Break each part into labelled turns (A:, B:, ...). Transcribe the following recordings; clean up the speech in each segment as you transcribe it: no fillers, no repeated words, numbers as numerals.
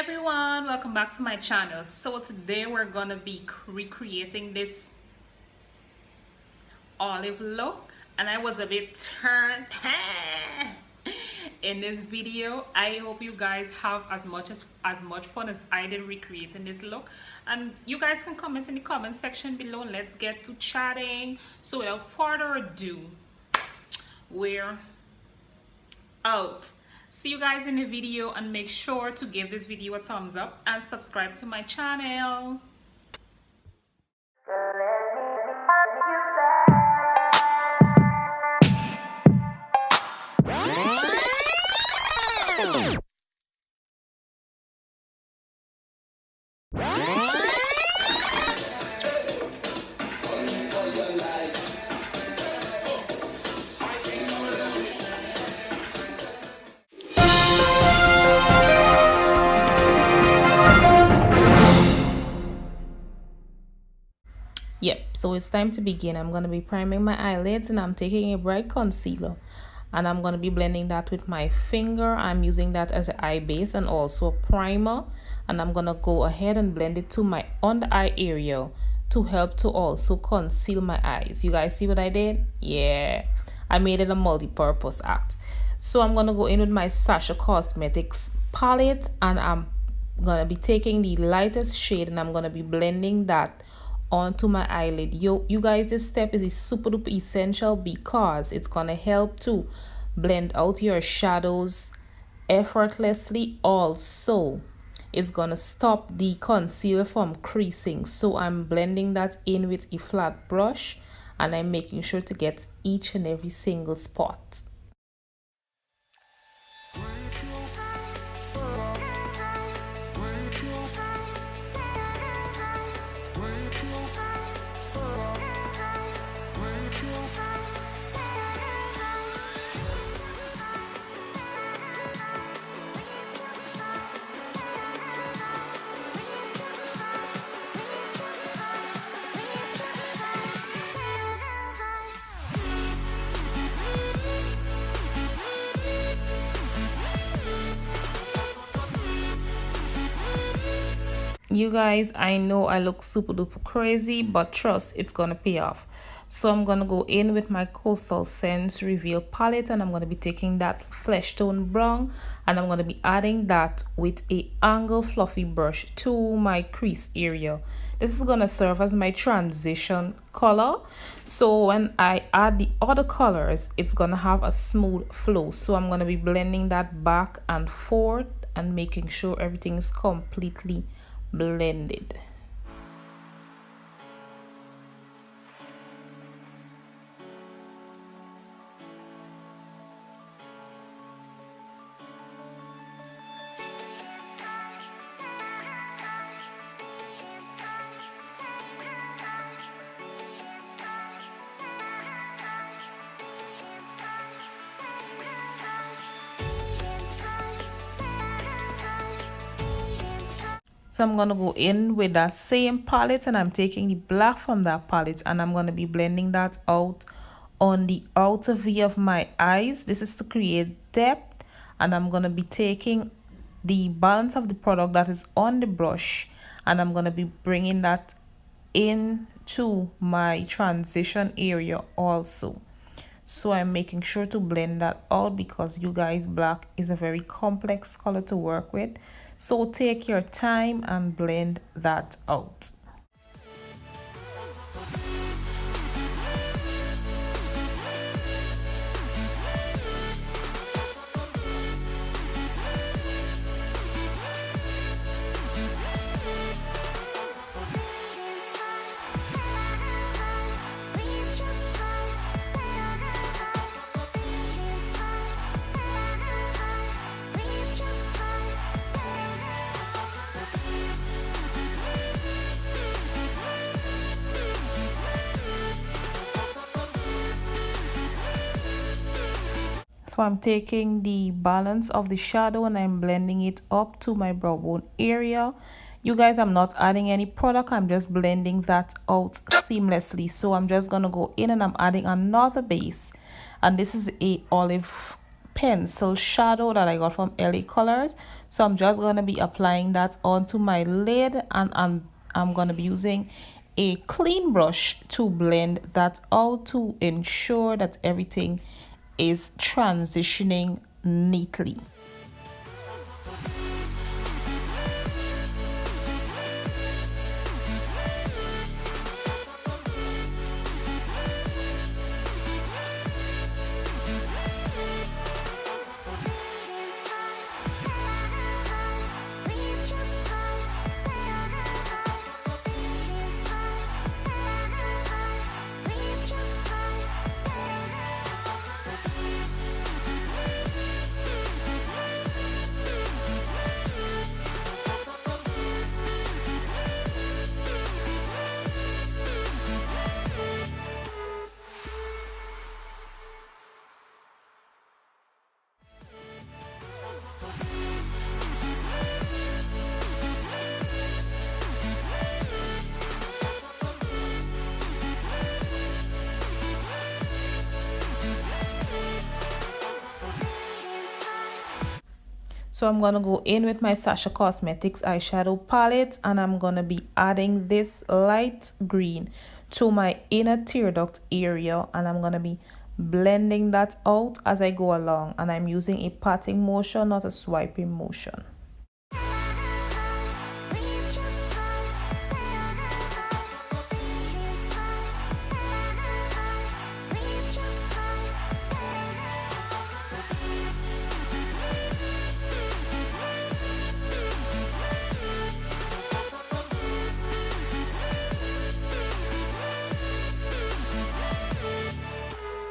A: everyone, welcome back to my channel. So today we're gonna be recreating this olive look, and I was a bit turned in this video. I hope you guys have as much fun as I did recreating this look, and you guys can comment in the comment section below and let's get to chatting. So without further ado, we're out. See you guys in the video, and make sure to give this video a thumbs up and subscribe to my channel. Yep, so it's time to begin. I'm going to be priming my eyelids, and I'm taking a bright concealer and I'm going to be blending that with my finger. I'm using that as an eye base and also a primer, and I'm going to go ahead and blend it to my under eye area to help to also conceal my eyes. You guys see what I did? Yeah, I made it a multi-purpose act. So I'm going to go in with my Sasha Cosmetics palette, and I'm going to be taking the lightest shade and I'm going to be blending that onto my eyelid. You guys, this step is super duper essential because it's gonna help to blend out your shadows effortlessly. Also, it's gonna stop the concealer from creasing. So I'm blending that in with a flat brush, and I'm making sure to get each and every single spot. You guys, I know I look super duper crazy, but trust, it's gonna pay off. So I'm gonna go in with my Coastal Scents Reveal palette, and I'm gonna be taking that flesh tone brown, and I'm gonna be adding that with a angle fluffy brush to my crease area. This is gonna serve as my transition color, so when I add the other colors, it's gonna have a smooth flow. So I'm gonna be blending that back and forth and making sure everything is completely blended. So I'm going to go in with that same palette, and I'm taking the black from that palette, and I'm going to be blending that out on the outer V of my eyes. This is to create depth, and I'm going to be taking the balance of the product that is on the brush, and I'm going to be bringing that into my transition area also. So I'm making sure to blend that out because, you guys, black is a very complex color to work with. So take your time and blend that out. So I'm taking the balance of the shadow and I'm blending it up to my brow bone area. You guys, I'm not adding any product, I'm just blending that out seamlessly. So I'm just gonna go in and I'm adding another base, and this is a olive pencil shadow that I got from LA Colors. So I'm just going to be applying that onto my lid, and I'm going to be using a clean brush to blend that out to ensure that everything is transitioning neatly. So I'm going to go in with my Sasha Cosmetics eyeshadow palette, and I'm going to be adding this light green to my inner tear duct area, and I'm going to be blending that out as I go along, and I'm using a patting motion, not a swiping motion.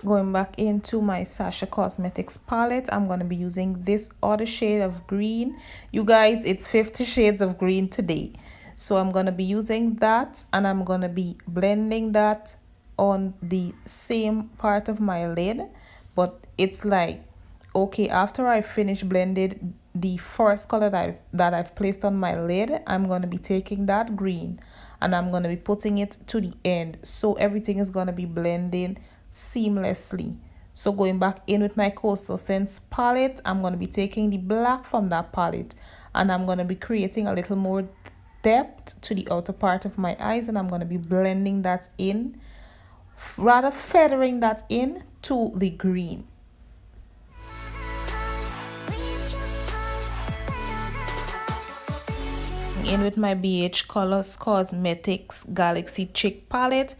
A: Going back into my Sasha Cosmetics palette, I'm going to be using this other shade of green. You guys, it's 50 shades of green today. So I'm going to be using that, and I'm going to be blending that on the same part of my lid. But it's like, okay, after I finish blended the first color that I've placed on my lid, I'm going to be taking that green and I'm going to be putting it to the end. So everything is going to be blending seamlessly. So going back in with my Coastal Scents palette, I'm going to be taking the black from that palette, and I'm going to be creating a little more depth to the outer part of my eyes, and I'm going to be blending that in, rather feathering that in to the green. In with my BH Colors Cosmetics Galaxy Chick palette.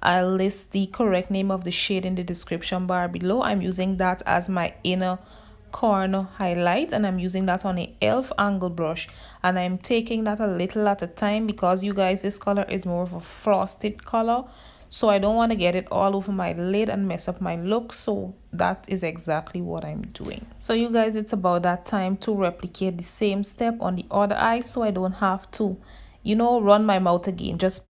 A: I'll list the correct name of the shade in the description bar below. I'm using that as my inner corner highlight, and I'm using that on a e.l.f. angle brush, and I'm taking that a little at a time because you guys, this color is more of a frosted color, so I don't want to get it all over my lid and mess up my look. So that is exactly what I'm doing. So you guys, it's about that time to replicate the same step on the other eye, so I don't have to, you know, run my mouth again. Just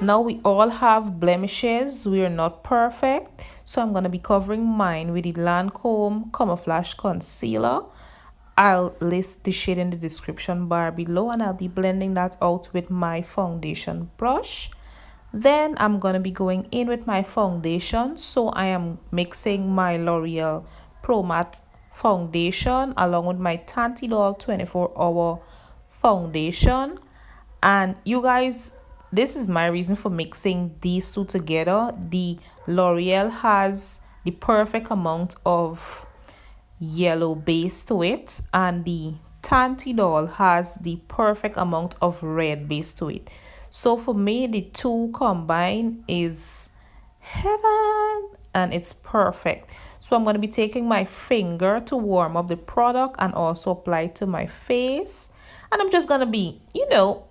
A: now we all have blemishes. We are not perfect. So I'm going to be covering mine with the Lancôme Camouflage Concealer. I'll list the shade in the description bar below, and I'll be blending that out with my foundation brush. Then I'm going to be going in with my foundation. So I am mixing my L'Oreal Pro Matte foundation along with my Idole 24-hour foundation. And you guys, this is my reason for mixing these two together. The L'Oreal has the perfect amount of yellow base to it, and the Idole has the perfect amount of red base to it. So for me, the two combined is heaven and it's perfect. So I'm going to be taking my finger to warm up the product and also apply it to my face. And I'm just going to be,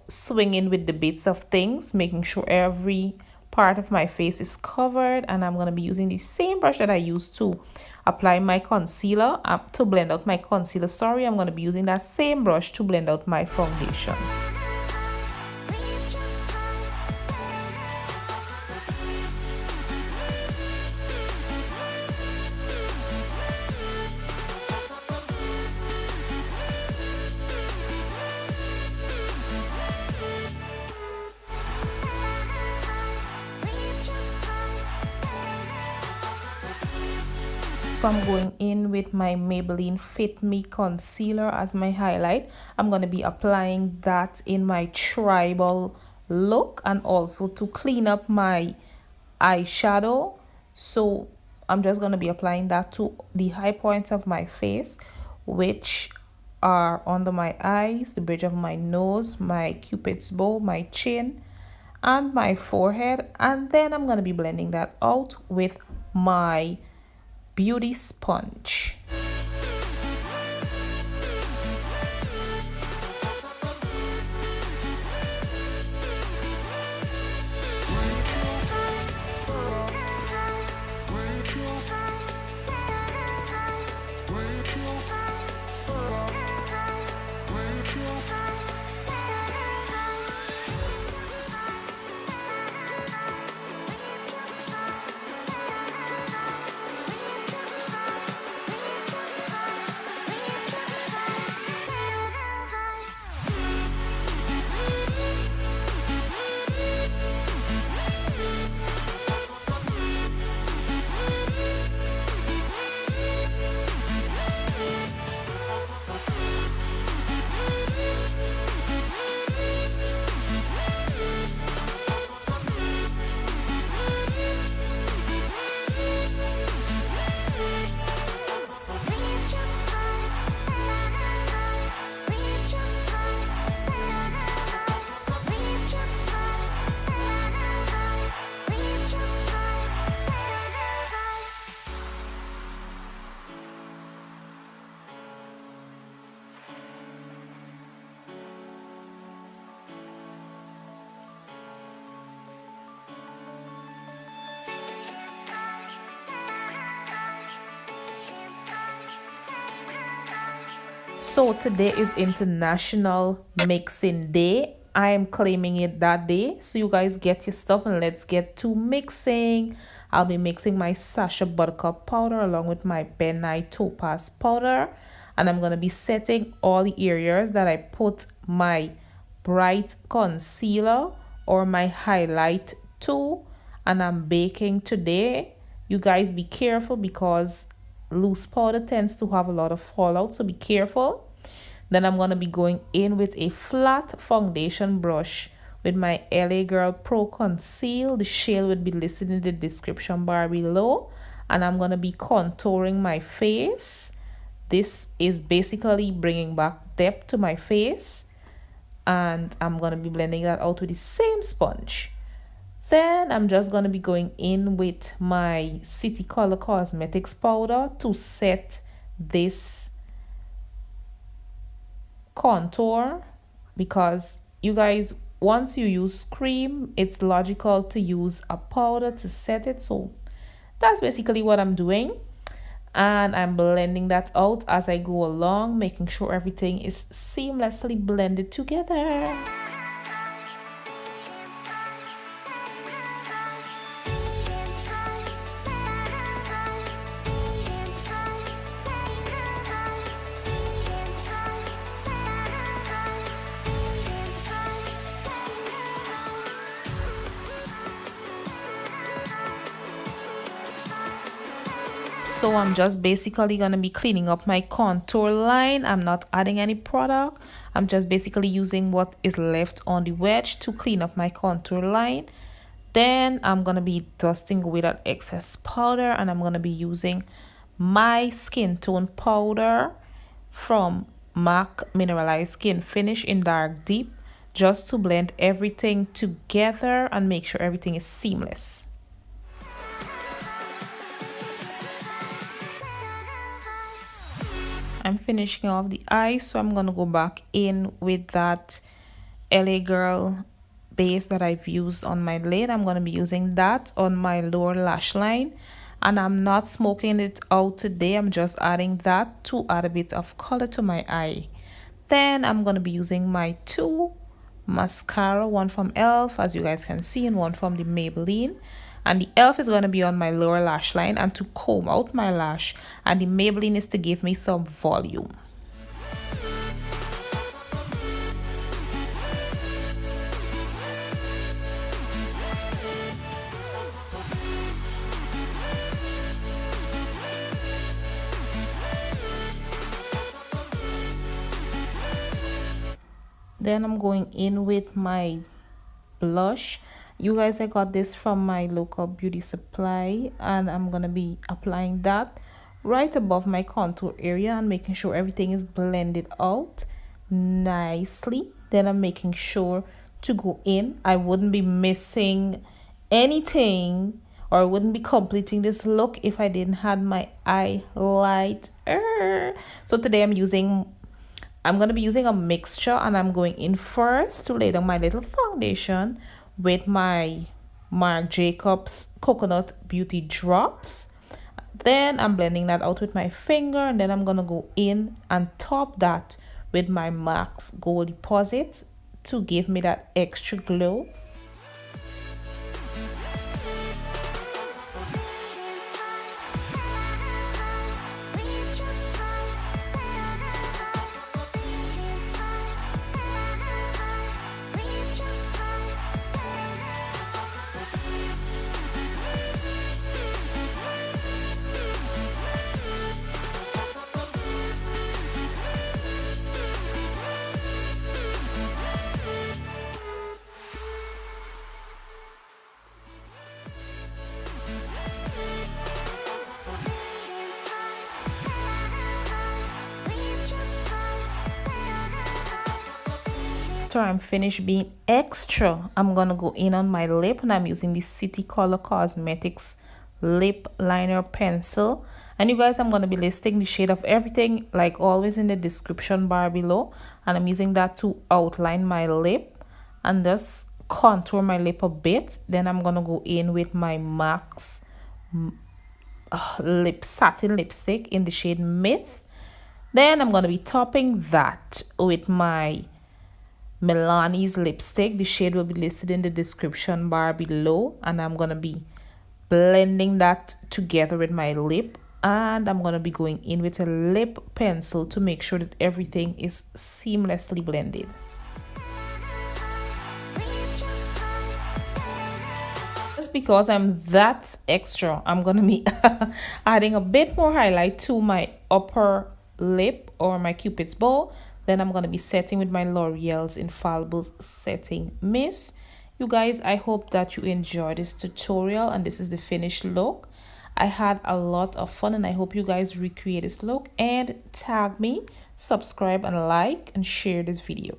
A: swinging with the bits of things, making sure every part of my face is covered. And I'm going to be using the same brush that I used to apply my concealer, to blend out my concealer. Sorry, I'm going to be using that same brush to blend out my foundation. So I'm going in with my Maybelline Fit Me concealer as my highlight. I'm going to be applying that in my tribal look and also to clean up my eyeshadow. So I'm just going to be applying that to the high points of my face, which are under my eyes, the bridge of my nose, my cupid's bow, my chin, and my forehead. And then I'm going to be blending that out with my beauty sponge. So today is International Mixing Day. I am claiming it that day. So you guys get your stuff and let's get to mixing. I'll be mixing my Sasha Buttercup powder along with my Ben Nye Topaz powder. And I'm going to be setting all the areas that I put my bright concealer or my highlight to. And I'm baking today. You guys be careful because loose powder tends to have a lot of fallout, so be careful. Then I'm going to be going in with a flat foundation brush with my LA Girl Pro Conceal. The shade will be listed in the description bar below. And I'm going to be contouring my face. This is basically bringing back depth to my face. And I'm going to be blending that out with the same sponge. Then I'm just going to be going in with my City Color Cosmetics powder to set this contour, because you guys, once you use cream, it's logical to use a powder to set it. So that's basically what I'm doing. And I'm blending that out as I go along, making sure everything is seamlessly blended together. So I'm just basically going to be cleaning up my contour line. I'm not adding any product. I'm just basically using what is left on the wedge to clean up my contour line. Then I'm going to be dusting away that excess powder, and I'm going to be using my skin tone powder from MAC Mineralized Skin Finish in Dark Deep just to blend everything together and make sure everything is seamless. I'm finishing off the eye, so I'm gonna go back in with that LA Girl base that I've used on my lid. I'm gonna be using that on my lower lash line, and I'm not smoking it out today. I'm just adding that to add a bit of color to my eye. Then I'm gonna be using my two mascara, one from ELF, as you guys can see, and one from the Maybelline. And the ELF is going to be on my lower lash line and to comb out my lash, and the Maybelline is to give me some volume. Then I'm going in with my blush. You guys, I got this from my local beauty supply, and I'm gonna be applying that right above my contour area and making sure everything is blended out nicely. Then I'm making sure to go in. I wouldn't be missing anything, or I wouldn't be completing this look if I didn't have my highlighter. So today I'm going to be using a mixture, and I'm going in first to lay down my little foundation with my Marc Jacobs Coconut Beauty Drops. Then I'm blending that out with my finger, and then I'm going to go in and top that with my MAC's Gold Deposit to give me that extra glow. After I'm finished being extra, I'm gonna go in on my lip, and I'm using the City Color Cosmetics lip liner pencil. And you guys, I'm gonna be listing the shade of everything like always in the description bar below, and I'm using that to outline my lip and just contour my lip a bit. Then I'm gonna go in with my MAC's lip satin lipstick in the shade Myth. Then I'm gonna be topping that with my Milani's lipstick. The shade will be listed in the description bar below, and I'm gonna be blending that together with my lip, and I'm gonna be going in with a lip pencil to make sure that everything is seamlessly blended. Just because I'm that extra, I'm gonna be adding a bit more highlight to my upper lip, or my Cupid's bow. Then I'm going to be setting with my L'Oreal's Infallible Setting Mist. You guys, I hope that you enjoyed this tutorial, and this is the finished look. I had a lot of fun, and I hope you guys recreate this look and tag me, subscribe, and like and share this video.